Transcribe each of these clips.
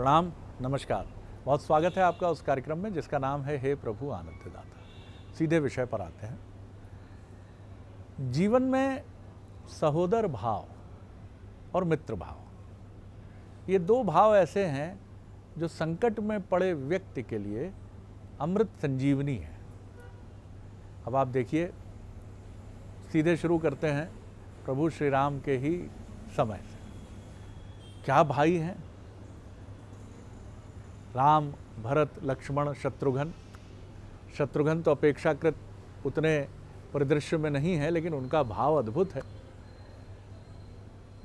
प्रणाम, नमस्कार। बहुत स्वागत है आपका उस कार्यक्रम में जिसका नाम है हे प्रभु आनंददाता। सीधे विषय पर आते हैं। जीवन में सहोदर भाव और मित्र भाव, ये दो भाव ऐसे हैं जो संकट में पड़े व्यक्ति के लिए अमृत संजीवनी है। अब आप देखिए, सीधे शुरू करते हैं प्रभु श्री राम के ही समय से। क्या भाई हैं राम, भरत, लक्ष्मण, शत्रुघ्न। शत्रुघ्न तो अपेक्षाकृत उतने परिदृश्य में नहीं है, लेकिन उनका भाव अद्भुत है।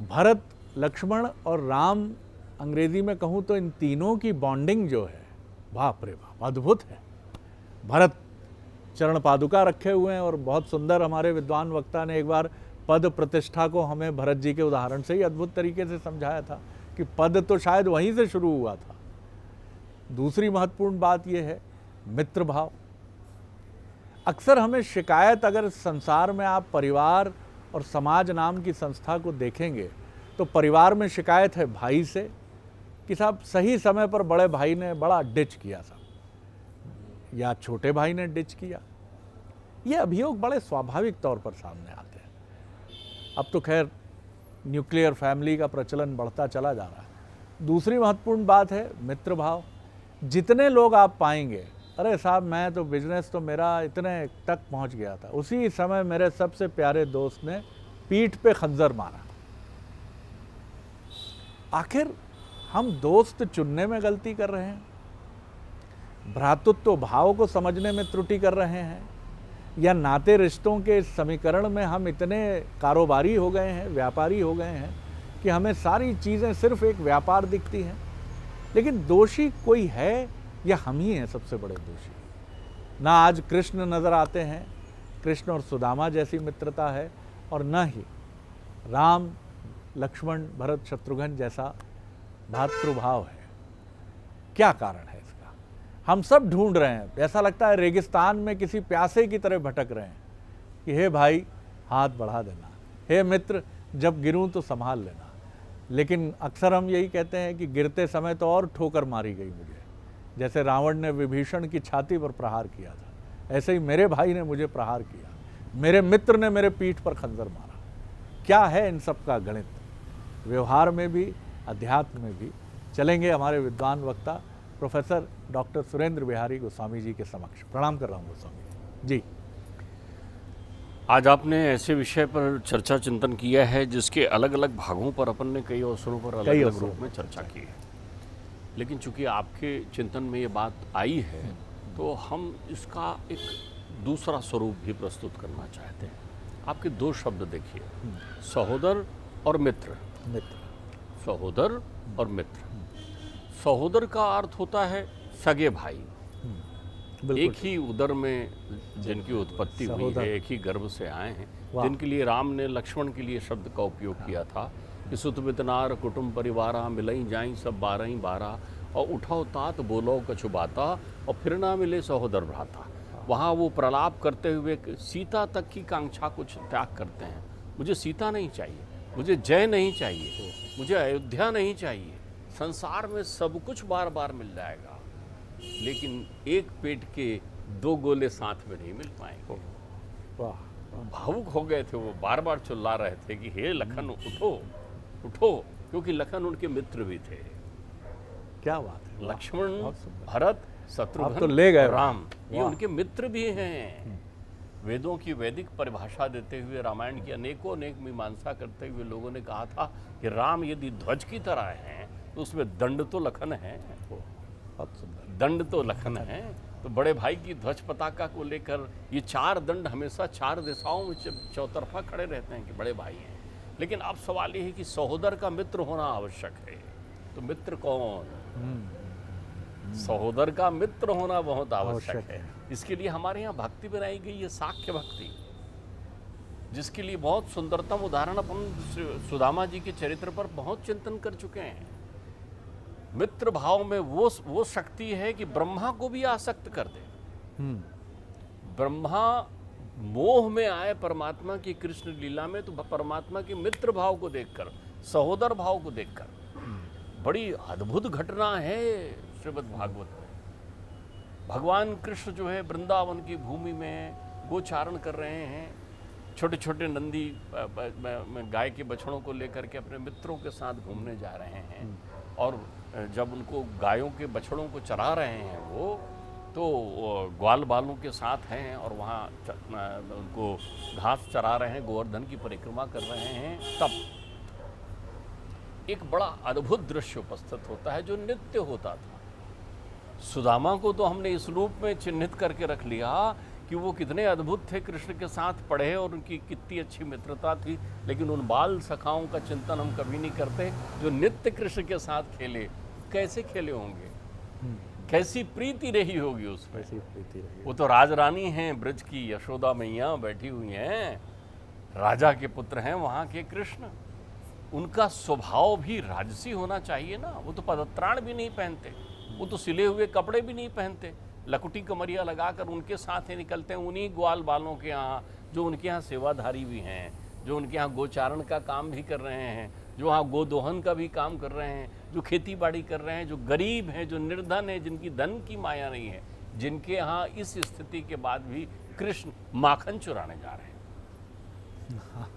भरत, लक्ष्मण और राम, अंग्रेजी में कहूँ तो इन तीनों की बॉन्डिंग जो है, बाप रे बाप, अद्भुत है। भरत चरण पादुका रखे हुए हैं और बहुत सुंदर हमारे विद्वान वक्ता ने एक बार पद प्रतिष्ठा को हमें भरत जी के उदाहरण से ही अद्भुत तरीके से समझाया था कि पद तो शायद वहीं से शुरू हुआ था। दूसरी महत्वपूर्ण बात यह है मित्र भाव। अक्सर हमें शिकायत, अगर संसार में आप परिवार और समाज नाम की संस्था को देखेंगे तो परिवार में शिकायत है भाई से कि साहब सही समय पर बड़े भाई ने बड़ा डिच किया साहब, या छोटे भाई ने डिच किया। ये अभियोग बड़े स्वाभाविक तौर पर सामने आते हैं। अब तो खैर न्यूक्लियर फैमिली का प्रचलन बढ़ता चला जा रहा है। दूसरी महत्वपूर्ण बात है मित्र भाव। जितने लोग आप पाएंगे, अरे साहब मैं तो बिजनेस तो मेरा इतने तक पहुंच गया था, उसी समय मेरे सबसे प्यारे दोस्त ने पीठ पे खंजर मारा। आखिर हम दोस्त चुनने में गलती कर रहे हैं, भ्रातृत्व भाव को समझने में त्रुटि कर रहे हैं, या नाते रिश्तों के समीकरण में हम इतने कारोबारी हो गए हैं, व्यापारी हो गए हैं कि हमें सारी चीज़ें सिर्फ एक व्यापार दिखती हैं। लेकिन दोषी कोई है या हम ही हैं सबसे बड़े दोषी। ना आज कृष्ण नज़र आते हैं, कृष्ण और सुदामा जैसी मित्रता है, और न ही राम, लक्ष्मण, भरत, शत्रुघ्न जैसा भातृभाव है। क्या कारण है इसका? हम सब ढूंढ रहे हैं, ऐसा लगता है रेगिस्तान में किसी प्यासे की तरह भटक रहे हैं कि हे भाई हाथ बढ़ा देना, हे मित्र जब गिरूं तो संभाल लेना। लेकिन अक्सर हम यही कहते हैं कि गिरते समय तो और ठोकर मारी गई मुझे। जैसे रावण ने विभीषण की छाती पर प्रहार किया था, ऐसे ही मेरे भाई ने मुझे प्रहार किया, मेरे मित्र ने मेरे पीठ पर खंजर मारा। क्या है इन सब का गणित? व्यवहार में भी, अध्यात्म में भी। चलेंगे हमारे विद्वान वक्ता प्रोफेसर डॉक्टर सुरेंद्र बिहारी गोस्वामी जी के समक्ष। प्रणाम कर रहा हूँ गोस्वामी जी। आज आपने ऐसे विषय पर चर्चा चिंतन किया है जिसके अलग अलग भागों पर अपन ने कई अवसरों पर अलग अलग रूप में चर्चा की है। लेकिन चूंकि आपके चिंतन में ये बात आई है तो हम इसका एक दूसरा स्वरूप भी प्रस्तुत करना चाहते हैं। आपके दो शब्द देखिए, सहोदर और मित्र। सहोदर और मित्र। सहोदर का अर्थ होता है सगे भाई, एक ही उदर में जिनकी उत्पत्ति हुई है, एक ही गर्भ से आए हैं, जिनके लिए राम ने लक्ष्मण के लिए शब्द का उपयोग किया था कि सुत बितनार कुटुंब परिवारा मिलई जाई सब 12 12, और उठाओ तात बोलो कछु बाता, और फिर ना मिले सहोदर भ्राता। वहाँ वो प्रलाप करते हुए सीता तक की कांक्षा को त्याग करते हैं। मुझे सीता नहीं चाहिए, मुझे जय नहीं चाहिए, मुझे अयोध्या नहीं चाहिए, संसार में सब कुछ बार बार मिल जाएगा, लेकिन एक पेट के 2 गोले साथ में नहीं मिल पाएंगे। भावुक हो गए थे, वो बार बार चिल्ला रहे थे कि हे लखन उठो उठो, क्योंकि लखन उनके मित्र भी थे। क्या बात है! लक्ष्मण, भरत, शत्रुघ्न तो ले गए राम, ये उनके मित्र भी हैं। वेदों की वैदिक परिभाषा देते हुए, रामायण की अनेकों अनेक मीमांसा करते हुए लोगों ने कहा था कि राम यदि ध्वज की तरह हैं तो उसमें दंड तो लखन है। बहुत सुंदर। दंड तो लखन है। तो बड़े भाई की ध्वज पताका को लेकर ये 4 दंड हमेशा 4 दिशाओं में चौतरफा खड़े रहते हैं कि बड़े भाई हैं। लेकिन अब सवाल ये है कि सहोदर का मित्र होना आवश्यक है। तो मित्र कौन? सहोदर का मित्र होना बहुत आवश्यक है। इसके लिए हमारे यहाँ भक्ति बनाई गई है, साख्य भक्ति, जिसके लिए बहुत सुंदरतम उदाहरण अपन सुदामा जी के चरित्र पर बहुत चिंतन कर चुके हैं। मित्र भाव में वो शक्ति है कि ब्रह्मा को भी आसक्त कर दे। ब्रह्मा मोह में आए परमात्मा की कृष्ण लीला में, तो परमात्मा के मित्र भाव को देखकर, सहोदर भाव को देखकर बड़ी अद्भुत घटना है श्रीमद् भागवत में। भगवान कृष्ण जो है वृंदावन की भूमि में गोचारण कर रहे हैं, छोटे छोटे नंदी गाय के बछड़ों को लेकर के अपने मित्रों के साथ घूमने जा रहे हैं। और जब उनको गायों के बछड़ों को चरा रहे हैं वो, तो ग्वाल बालों के साथ हैं और वहाँ उनको घास चरा रहे हैं, गोवर्धन की परिक्रमा कर रहे हैं। तब एक बड़ा अद्भुत दृश्य उपस्थित होता है जो नित्य होता था। सुदामा को तो हमने इस रूप में चिन्हित करके रख लिया कि वो कितने अद्भुत थे, कृष्ण के साथ पढ़े और उनकी कितनी अच्छी मित्रता थी, लेकिन उन बाल सखाओं का चिंतन हम कभी नहीं करते जो नित्य कृष्ण के साथ खेले। कैसे खेले होंगे, कैसी प्रीति रही होगी उसमें। कैसी प्रीति रही। वो तो राजरानी हैं, ब्रज की यशोदा मैया बैठी हुई हैं, राजा के पुत्र हैं वहाँ के कृष्ण। उनका स्वभाव भी राजसी होना चाहिए ना। वो तो पदत्राण भी नहीं पहनते, वो तो सिले हुए कपड़े भी नहीं पहनते, लकुटी कमरिया लगाकर उनके साथ ही निकलते हैं उन्हीं ग्वाल बालों के यहाँ जो उनके यहाँ सेवाधारी भी हैं, जो उनके यहाँ गोचारण का काम भी कर रहे हैं, जो वहाँ गोदोहन का भी काम कर रहे हैं, जो खेती बाड़ी कर रहे हैं, जो गरीब हैं, जो निर्धन हैं, जिनकी धन की माया नहीं है, जिनके यहाँ इस स्थिति के बाद भी कृष्ण माखन चुराने जा रहे हैं।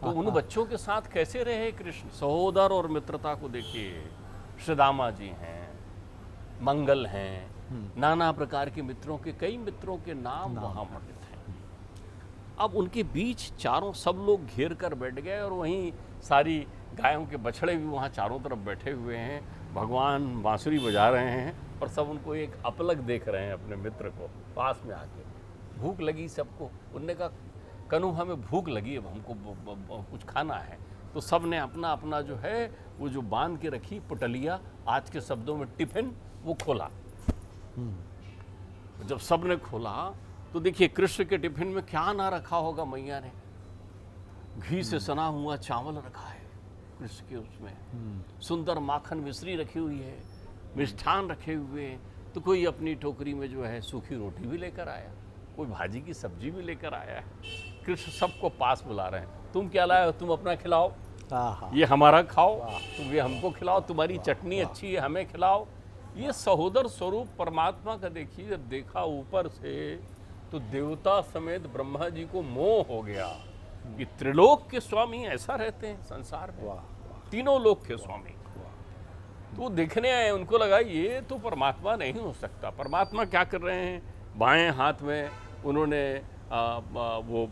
तो उन बच्चों के साथ कैसे रहे कृष्ण। सहोदर और मित्रता को देखिए। सुदामा जी हैं, मंगल हैं, नाना प्रकार के मित्रों के, कई मित्रों के नाम वहाँ वर्णित हैं। अब उनके बीच चारों सब लोग घेर कर बैठ गए और वहीं सारी गायों के बछड़े भी वहाँ चारों तरफ बैठे हुए हैं। भगवान बांसुरी बजा रहे हैं और सब उनको एक अपलक देख रहे हैं अपने मित्र को पास में आके। भूख लगी सबको। उनने कहा कनु हमें भूख लगी, अब हमको कुछ खाना है। तो सब ने अपना अपना जो है वो जो बांध के रखी पुटलिया, आज के शब्दों में टिफिन, वो खोला। जब सब ने खोला तो देखिए कृष्ण के टिफिन में क्या ना रखा होगा मैया ने। घी से सना हुआ चावल रखा है कृष्ण के उसमें, सुंदर माखन मिश्री रखी हुई है, मिष्ठान रखे हुए हैं। तो कोई अपनी टोकरी में जो है सूखी रोटी भी लेकर आया, कोई भाजी की सब्जी भी लेकर आया है। कृष्ण सबको पास बुला रहे हैं, तुम क्या लाए हो, तुम अपना खिलाओ, ये हमारा खाओ, तुम ये हमको खिलाओ, तुम्हारी चटनी अच्छी है हमें खिलाओ। ये सहोदर स्वरूप परमात्मा का देखिए। जब देखा ऊपर से तो देवता समेत ब्रह्मा जी को मोह हो गया कि त्रिलोक के स्वामी ऐसा रहते हैं संसार में, तीनों लोक के स्वामी। तो देखने आए, उनको लगा ये तो परमात्मा नहीं हो सकता। परमात्मा क्या कर रहे हैं, बाएं हाथ में उन्होंने वो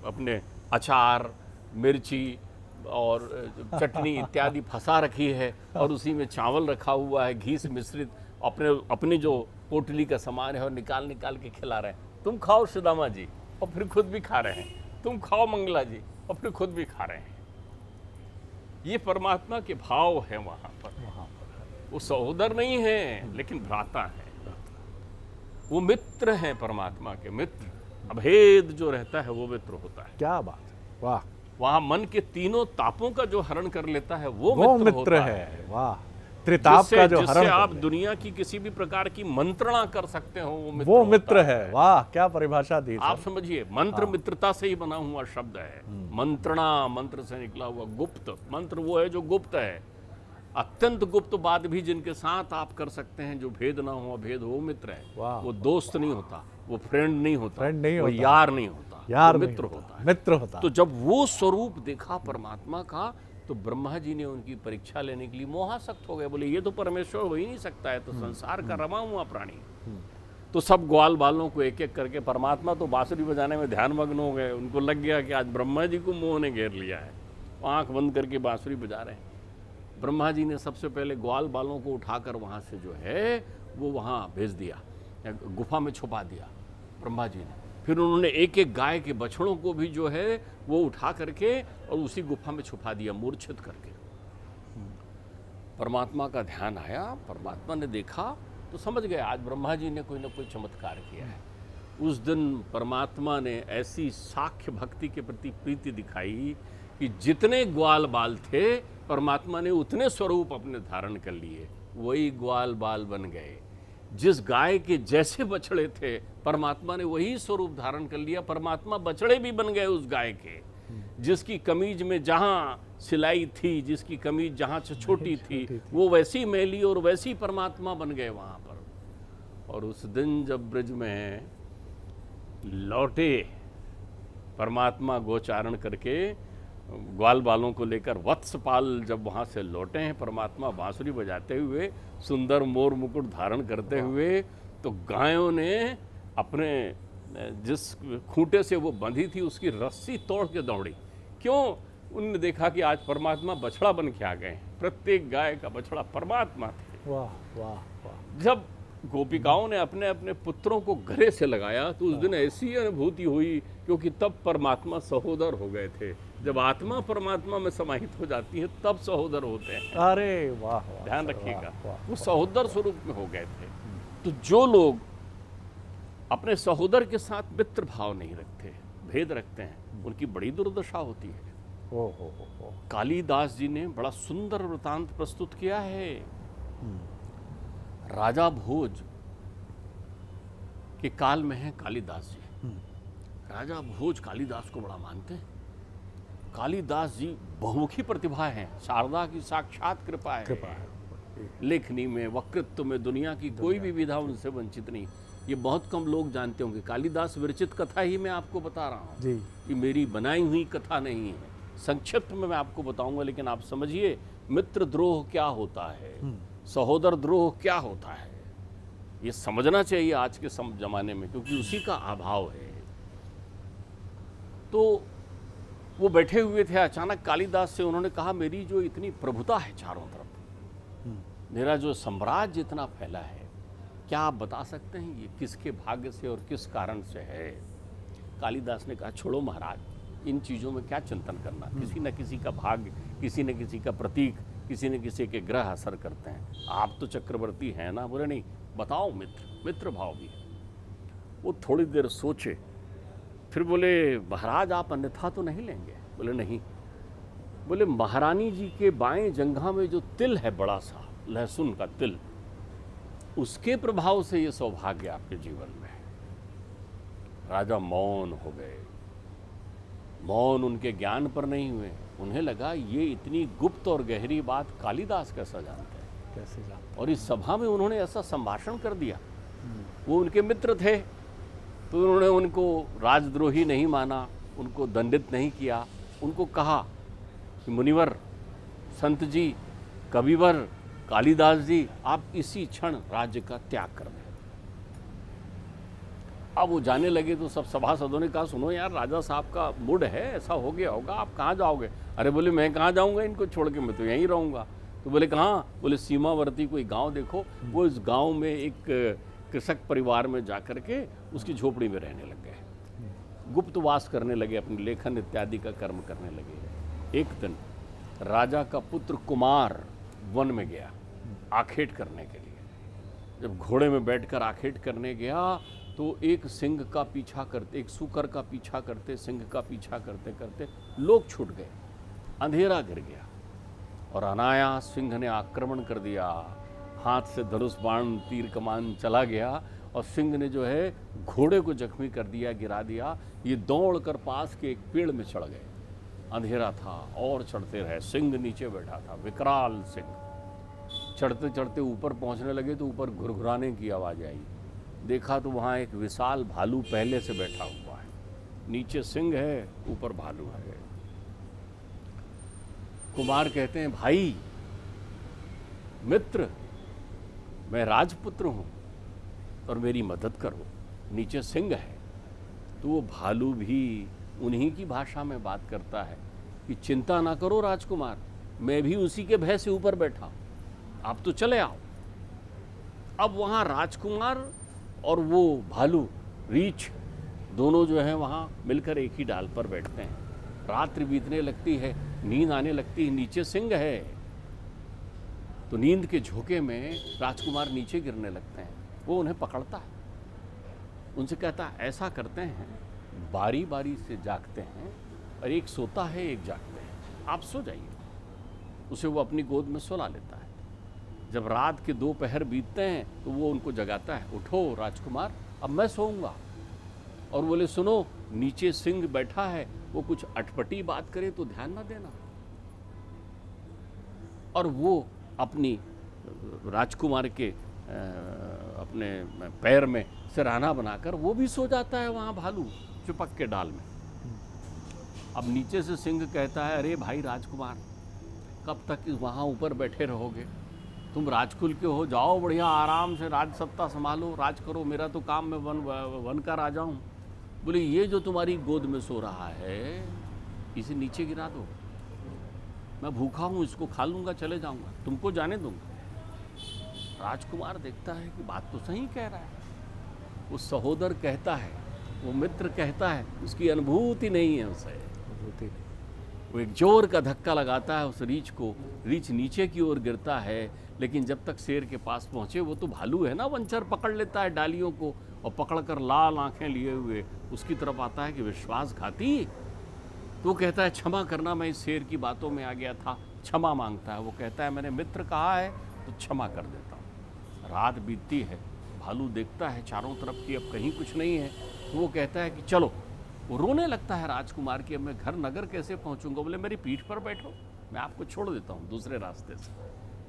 अपने अचार, मिर्ची और चटनी इत्यादि फंसा रखी है और उसी में चावल रखा हुआ है घी से मिश्रित, अपनी जो पोटली का सामान है और निकाल निकाल के खिला रहे हैं। तुम खाओ सुदामा जी, और फिर खुद भी खा रहे हैं। तुम खाओ मंगला जी, और फिर खुद भी खा रहे हैं। ये परमात्मा के भाव है वहाँ पर। वो सहोदर नहीं है लेकिन भ्राता है, वो मित्र हैं परमात्मा के। मित्र अभेद जो रहता है वो मित्र होता है। क्या बात, वाह। वहाँ मन के तीनों तापों का जो हरण कर लेता है वो मित्र है। वाह, त्रिताप का जो हरण, आप दुनिया की किसी भी प्रकार की मंत्रणा कर सकते हो वो मित्र है। वाह, क्या परिभाषा दी। आप समझिए, मंत्र मित्रता से ही बना हुआ शब्द है। मंत्रणा, मंत्र से निकला हुआ। गुप्त मंत्र वो है जो गुप्त है, अत्यंत गुप्त बात भी जिनके साथ आप कर सकते हैं, जो भेद ना हो अभेद, वो मित्र है। वो दोस्त नहीं होता, वो फ्रेंड नहीं होता, वो यार नहीं होता, यार मित्र होता है। मित्र होता। तो जब वो स्वरूप देखा परमात्मा का तो ब्रह्मा जी ने उनकी परीक्षा लेने के लिए मोहासक्त हो गए। बोले ये तो परमेश्वर हो ही नहीं सकता है, तो संसार का रमा हुआ प्राणी। तो सब ग्वाल बालों को एक एक करके, परमात्मा तो बांसुरी बजाने में ध्यान मग्न हो गए। उनको लग गया कि आज ब्रह्मा जी को मोह ने घेर लिया है। आंख बंद करके बांसुरी बजा रहे हैं। ब्रह्मा जी ने सबसे पहले ग्वाल बालों को उठाकर वहाँ से जो है वो वहाँ भेज दिया, गुफा में छुपा दिया ब्रह्मा जी ने। फिर उन्होंने एक एक गाय के बछड़ों को भी जो है वो उठा करके और उसी गुफा में छुपा दिया, मूर्छित करके। परमात्मा का ध्यान आया, परमात्मा ने देखा तो समझ गए आज ब्रह्मा जी ने कोई ना कोई चमत्कार किया है। उस दिन परमात्मा ने ऐसी साख्य भक्ति के प्रति प्रीति दिखाई कि जितने ग्वाल बाल थे परमात्मा ने उतने स्वरूप अपने धारण कर लिए, वही ग्वाल बाल बन गए। जिस गाय के जैसे बछड़े थे परमात्मा ने वही स्वरूप धारण कर लिया, परमात्मा बछड़े भी बन गए उस गाय के। जिसकी कमीज में जहाँ सिलाई थी, जिसकी कमीज जहाँ से छोटी थी, वो वैसी मैली और वैसी परमात्मा बन गए वहाँ पर। और उस दिन जब ब्रज में लौटे परमात्मा गोचारण करके, ग्वाल बालों को लेकर वत्सपाल जब वहाँ से लौटे हैं परमात्मा बांसुरी बजाते हुए, सुंदर मोर मुकुट धारण करते हुए, तो गायों ने अपने जिस खूंटे से वो बंधी थी उसकी रस्सी तोड़ के दौड़ी। क्यों? उन्होंने देखा कि आज परमात्मा बछड़ा बन के आ गए। प्रत्येक गाय का बछड़ा परमात्मा थे। वाह वाह वाह। जब गोपिकाओं ने अपने अपने पुत्रों को गले से लगाया तो उस दिन ऐसी अनुभूति हुई, क्योंकि तब परमात्मा सहोदर हो गए थे। जब आत्मा परमात्मा में समाहित हो जाती है तब सहोदर होते हैं। अरे वाह वाह, ध्यान रखिएगा, वाह, वो सहोदर स्वरूप में हो गए थे। तो जो लोग अपने सहोदर के साथ मित्र भाव नहीं रखते, भेद रखते हैं, उनकी बड़ी दुर्दशा होती है। हो। कालिदास जी ने बड़ा सुंदर वृतांत प्रस्तुत किया है। राजा भोज के काल में है कालिदास जी। राजा भोज कालिदास को बड़ा मानते हैं। कालिदास जी बहुमुखी प्रतिभा है, शारदा की साक्षात कृपा है। लेखनी में, वक्तृत्व में दुनिया की कोई भी विधा उनसे वंचित नहीं। ये बहुत कम लोग जानते होंगे। कालिदास विरचित कथा ही मैं आपको बता रहा हूँ जी। कि मेरी बनाई हुई कथा नहीं है। संक्षिप्त में मैं आपको बताऊंगा, लेकिन आप समझिए मित्र द्रोह क्या होता है, सहोदर द्रोह क्या होता है, ये समझना चाहिए आज के जमाने में, क्योंकि उसी का अभाव है। तो वो बैठे हुए थे, अचानक कालिदास से उन्होंने कहा, मेरी जो इतनी प्रभुता है चारों तरफ, मेरा जो साम्राज्य इतना फैला है, क्या आप बता सकते हैं ये किसके भाग्य से और किस कारण से है? कालिदास ने कहा, छोड़ो महाराज, इन चीज़ों में क्या चिंतन करना। किसी न किसी का भाग्य, किसी न किसी का प्रतीक, किसी न किसी के ग्रह असर करते हैं। आप तो चक्रवर्ती हैं ना। बोले नहीं, बताओ मित्र भाव भी। वो थोड़ी देर सोचे, फिर बोले, महाराज आप अन्यथा तो नहीं लेंगे? बोले नहीं। बोले, महारानी जी के बाएं जंघा में जो तिल है, बड़ा सा लहसुन का तिल, उसके प्रभाव से ये सौभाग्य आपके जीवन में है। राजा मौन हो गए। मौन उनके ज्ञान पर नहीं हुए। उन्हें लगा ये इतनी गुप्त और गहरी बात कालिदास कैसा जानते हैं, कैसे जानते। और इस सभा में उन्होंने ऐसा संभाषण कर दिया। वो उनके मित्र थे, तो उन्होंने उनको राजद्रोही नहीं माना, उनको दंडित नहीं किया। उनको कहा कि मुनिवर, संत जी, कविवर, कालिदास जी, आप इसी क्षण राज्य का त्याग कर दें। अब वो जाने लगे तो सब सभासदों ने कहा, सुनो यार, राजा साहब का मूड है, ऐसा हो गया होगा, आप कहाँ जाओगे? अरे बोले, मैं कहाँ जाऊँगा इनको छोड़ के, मैं तो यहीं रहूँगा। तो बोले, कहाँ? बोले, सीमावर्ती कोई गांव देखो। वो इस गांव में एक कृषक परिवार में जा कर के उसकी झोपड़ी में रहने लग गए, गुप्तवास करने लगे, अपनी लेखन इत्यादि का कर्म करने लगे। एक दिन राजा का पुत्र कुमार वन में गया आखेट करने के लिए। जब घोड़े में बैठकर आखेट करने गया तो एक सिंह का पीछा करते, एक सूकर का पीछा करते, सिंह का पीछा करते करते लोग छूट गए, अंधेरा गिर गया और अनायास सिंह ने आक्रमण कर दिया। हाथ से धनुष बाण तीर कमान चला गया और सिंह ने जो है घोड़े को जख्मी कर दिया, गिरा दिया। ये दौड़कर पास के एक पेड़ में चढ़ गए। अंधेरा था और चढ़ते रहे। सिंह नीचे बैठा था, विकराल सिंह। चढ़ते चढ़ते ऊपर पहुंचने लगे तो ऊपर घुरघुराने की आवाज़ आई। देखा तो वहाँ एक विशाल भालू पहले से बैठा हुआ है। नीचे सिंह है, ऊपर भालू है। कुमार कहते हैं, भाई मित्र, मैं राजपुत्र हूँ और मेरी मदद करो। नीचे सिंह है। तो वो भालू भी उन्हीं की भाषा में बात करता है कि चिंता ना करो राजकुमार, मैं भी उसी के भय से ऊपर बैठा हूँ, आप तो चले आओ। अब वहाँ राजकुमार और वो भालू रीछ दोनों जो है वहाँ मिलकर एक ही डाल पर बैठते हैं। रात्रि बीतने लगती है, नींद आने लगती है। नीचे सिंह है तो नींद के झोंके में राजकुमार नीचे गिरने लगते हैं। वो उन्हें पकड़ता है, उनसे कहता है, ऐसा करते हैं, बारी बारी से जागते हैं और एक सोता है, एक जागते हैं, आप सो जाइए। उसे वो अपनी गोद में सुला लेता है। जब रात के 2 पहर बीतते हैं तो वो उनको जगाता है, उठो राजकुमार, अब मैं सोऊंगा। और बोले, सुनो, नीचे सिंह बैठा है, वो कुछ अटपटी बात करे तो ध्यान ना देना। और वो अपनी राजकुमार के अपने पैर में सिरहाना बनाकर वो भी सो जाता है वहाँ भालू चिपक के डाल में। अब नीचे से सिंह कहता है, अरे भाई राजकुमार, कब तक वहाँ ऊपर बैठे रहोगे? तुम राजकुल के हो, जाओ बढ़िया आराम से राज सत्ता संभालो, राज करो, मेरा तो काम मैं वन का राजा हूँ। बोले ये जो तुम्हारी गोद में सो रहा है इसे नीचे गिरा दो, मैं भूखा हूँ, इसको खा लूँगा, चले जाऊँगा, तुमको जाने दूँगा। राजकुमार देखता है कि बात तो सही कह रहा है। वो सहोदर कहता है, वो मित्र कहता है, उसकी अनुभूति नहीं है उसे। वो एक जोर का धक्का लगाता है उस रीछ को, रीछ नीचे की ओर गिरता है। लेकिन जब तक शेर के पास पहुँचे, वो तो भालू है ना, वंचर पकड़ लेता है डालियों को और पकड़कर लाल आंखें लिए हुए उसकी तरफ आता है कि विश्वासघाती। तो वो कहता है, क्षमा करना, मैं इस शेर की बातों में आ गया था, क्षमा मांगता है। वो कहता है, मैंने मित्र कहा है तो क्षमा कर देता हूँ। रात बीतती है, भालू देखता है चारों तरफ कि अब कहीं कुछ नहीं है, तो वो कहता है कि चलो। वो रोने लगता है राजकुमार कि अब मैं घर नगर कैसे पहुँचूंगा? बोले मेरी पीठ पर बैठो, मैं आपको छोड़ देता हूँ दूसरे रास्ते से।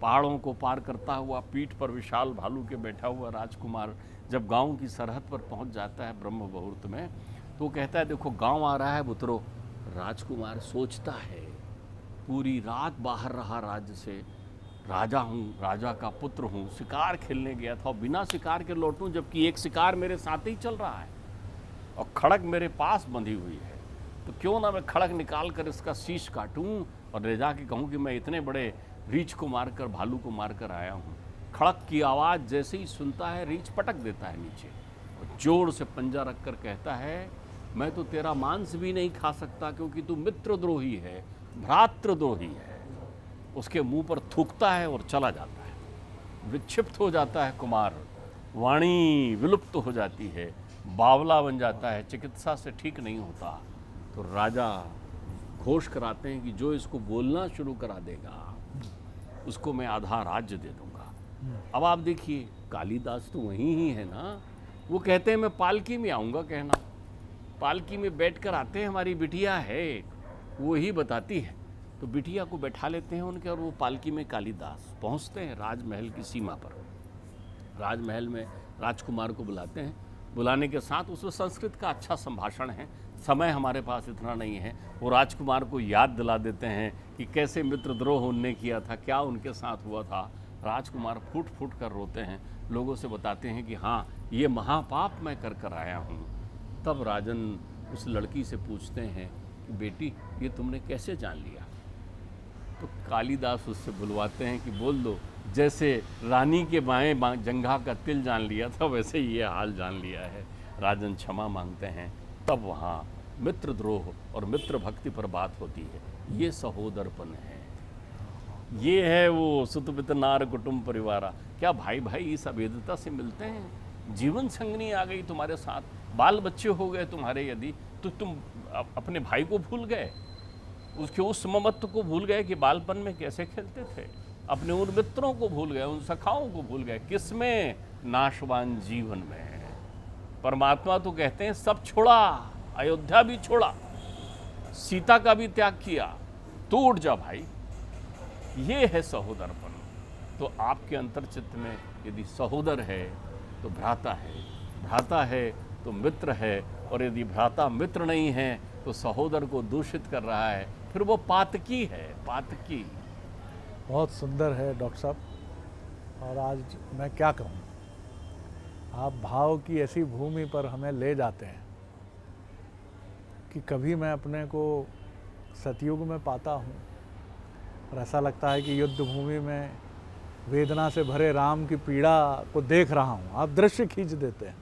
पहाड़ों को पार करता हुआ पीठ पर विशाल भालू के बैठा हुआ राजकुमार जब गांव की सरहद पर पहुंच जाता है ब्रह्म मुहूर्त में, तो कहता है, देखो गांव आ रहा है बुतरो। राजकुमार सोचता है, पूरी रात बाहर रहा राज्य से, राजा हूँ, राजा का पुत्र हूँ, शिकार खेलने गया था और बिना शिकार के लौटूं, जबकि एक शिकार मेरे साथ ही चल रहा है और खड़ग मेरे पास बंधी हुई है, तो क्यों ना मैं खड़ग निकाल कर इसका शीश काटूं और ले जाके कहूँ कि मैं इतने बड़े रीछ को मारकर, भालू को मारकर आया हूँ। खड़क की आवाज़ जैसे ही सुनता है, रीछ पटक देता है नीचे और जोर से पंजा रखकर कहता है, मैं तो तेरा मांस भी नहीं खा सकता क्योंकि तू मित्रद्रोही है, भ्रातृद्रोही है। उसके मुंह पर थूकता है और चला जाता है। विक्षिप्त हो जाता है कुमार, वाणी विलुप्त हो जाती है, बावला बन जाता है, चिकित्सा से ठीक नहीं होता। तो राजा घोष कराते हैं कि जो इसको बोलना शुरू करा देगा उसको मैं आधा राज्य दे दूंगा। अब आप देखिए, कालिदास तो वहीं ही है ना। वो कहते हैं, मैं पालकी में आऊँगा, कहना पालकी में बैठकर आते हैं, हमारी बिटिया है, वो ही बताती है। तो बिटिया को बैठा लेते हैं उनके और वो पालकी में कालिदास पहुंचते हैं राजमहल की सीमा पर। राजमहल में राजकुमार को बुलाते हैं, बुलाने के साथ उसमें संस्कृत का अच्छा संभाषण है। समय हमारे पास इतना नहीं है। वो राजकुमार को याद दिला देते हैं कि कैसे मित्रद्रोह उनने किया था, क्या उनके साथ हुआ था। राजकुमार फूट फूट कर रोते हैं, लोगों से बताते हैं कि हाँ, ये महापाप मैं कर कर आया हूँ। तब राजन उस लड़की से पूछते हैं कि बेटी, ये तुमने कैसे जान लिया? तो कालिदास उससे बुलवाते हैं कि बोल दो, जैसे रानी के बाएं जंघा का तिल जान लिया था, वैसे ये हाल जान लिया है। राजन क्षमा मांगते हैं। तब वहाँ मित्रद्रोह और मित्र भक्ति पर बात होती है। ये सहोदरपन है, ये है वो सुतपित नार कुटुंब परिवारा। क्या भाई भाई इस अभेदता से मिलते हैं? जीवन संगनी आ गई तुम्हारे साथ, बाल बच्चे हो गए तुम्हारे, यदि तो तुम अपने भाई को भूल गए, उसके उस ममत्व को भूल गए कि बालपन में कैसे खेलते थे, अपने उन मित्रों को भूल गए, उन सखाओं को भूल गए। किसमें? नाशवान जीवन में। परमात्मा तो कहते हैं सब छोड़ा, अयोध्या भी छोड़ा, सीता का भी त्याग किया, तो उठ जा भाई। ये है सहोदरपन। तो आपके अंतर्चित्त में यदि सहोदर है तो भ्राता है, भ्राता है तो मित्र है, और यदि भ्राता मित्र नहीं है तो सहोदर को दूषित कर रहा है, फिर वो पातकी है, पातकी। बहुत सुंदर है डॉक्टर साहब, और आज मैं क्या कहूँ, आप भाव की ऐसी भूमि पर हमें ले जाते हैं कि कभी मैं अपने को सतयुग में पाता हूँ और ऐसा लगता है कि युद्ध भूमि में वेदना से भरे राम की पीड़ा को देख रहा हूँ। आप दृश्य खींच देते हैं,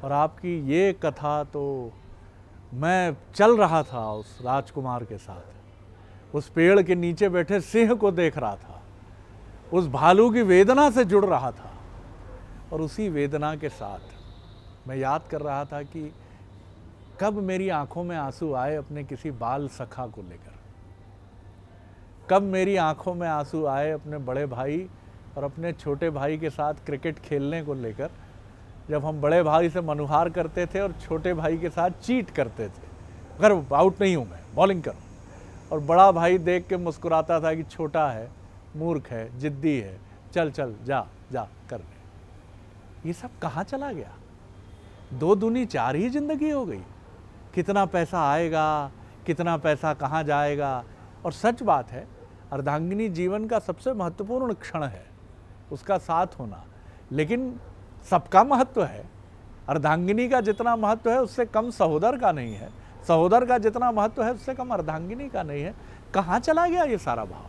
और आपकी ये कथा तो मैं चल रहा था उस राजकुमार के साथ, उस पेड़ के नीचे बैठे सिंह को देख रहा था, उस भालू की वेदना से जुड़ रहा था, और उसी वेदना के साथ मैं याद कर रहा था कि कब मेरी आंखों में आंसू आए अपने किसी बाल सखा को लेकर, कब मेरी आंखों में आंसू आए अपने बड़े भाई और अपने छोटे भाई के साथ क्रिकेट खेलने को लेकर, जब हम बड़े भाई से मनुहार करते थे और छोटे भाई के साथ चीट करते थे, अगर आउट नहीं हूँ मैं, बॉलिंग करो, और बड़ा भाई देख के मुस्कुराता था कि छोटा है, मूर्ख है, जिद्दी है, चल चल जा जा करने। ये सब कहाँ चला गया? 2 दूनी 4 ही जिंदगी हो गई। कितना पैसा आएगा, कितना पैसा कहाँ जाएगा। और सच बात है, अर्धांगिनी जीवन का सबसे महत्वपूर्ण क्षण है, उसका साथ होना। लेकिन सबका महत्व है, अर्धांगिनी का जितना महत्व है उससे कम सहोदर का नहीं है, सहोदर का जितना महत्व है उससे कम अर्धांगिनी का नहीं है। कहाँ चला गया ये सारा भाव?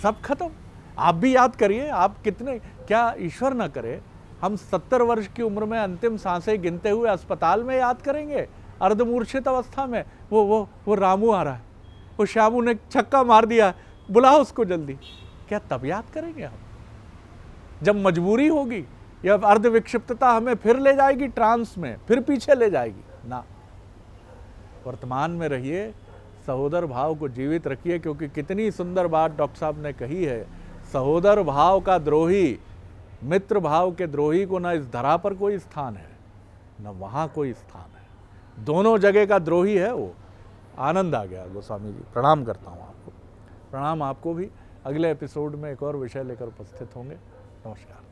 सब खत्म। आप भी याद करिए, आप कितने, क्या ईश्वर न करे हम 70 वर्ष की उम्र में अंतिम सांसें गिनते हुए अस्पताल में याद करेंगे, अर्धमूर्छित अवस्था में, वो रामू आ रहा है, वो श्यामू ने छक्का मार दिया, बुलाओ उसको जल्दी। क्या तब याद करेंगे हम? जब मजबूरी होगी या अर्ध विक्षिप्तता हमें फिर ले जाएगी ट्रांस में, फिर पीछे ले जाएगी ना। वर्तमान में रहिए, सहोदर भाव को जीवित रखिए, क्योंकि कितनी सुंदर बात डॉक्टर साहब ने कही है, सहोदर भाव का द्रोही, मित्र भाव के द्रोही को न इस धरा पर कोई स्थान है न वहाँ कोई स्थान है, दोनों जगह का द्रोही है वो। आनंद आ गया गोस्वामी जी, प्रणाम करता हूँ आपको। प्रणाम आपको भी। अगले एपिसोड में एक और विषय लेकर उपस्थित होंगे। नमस्कार।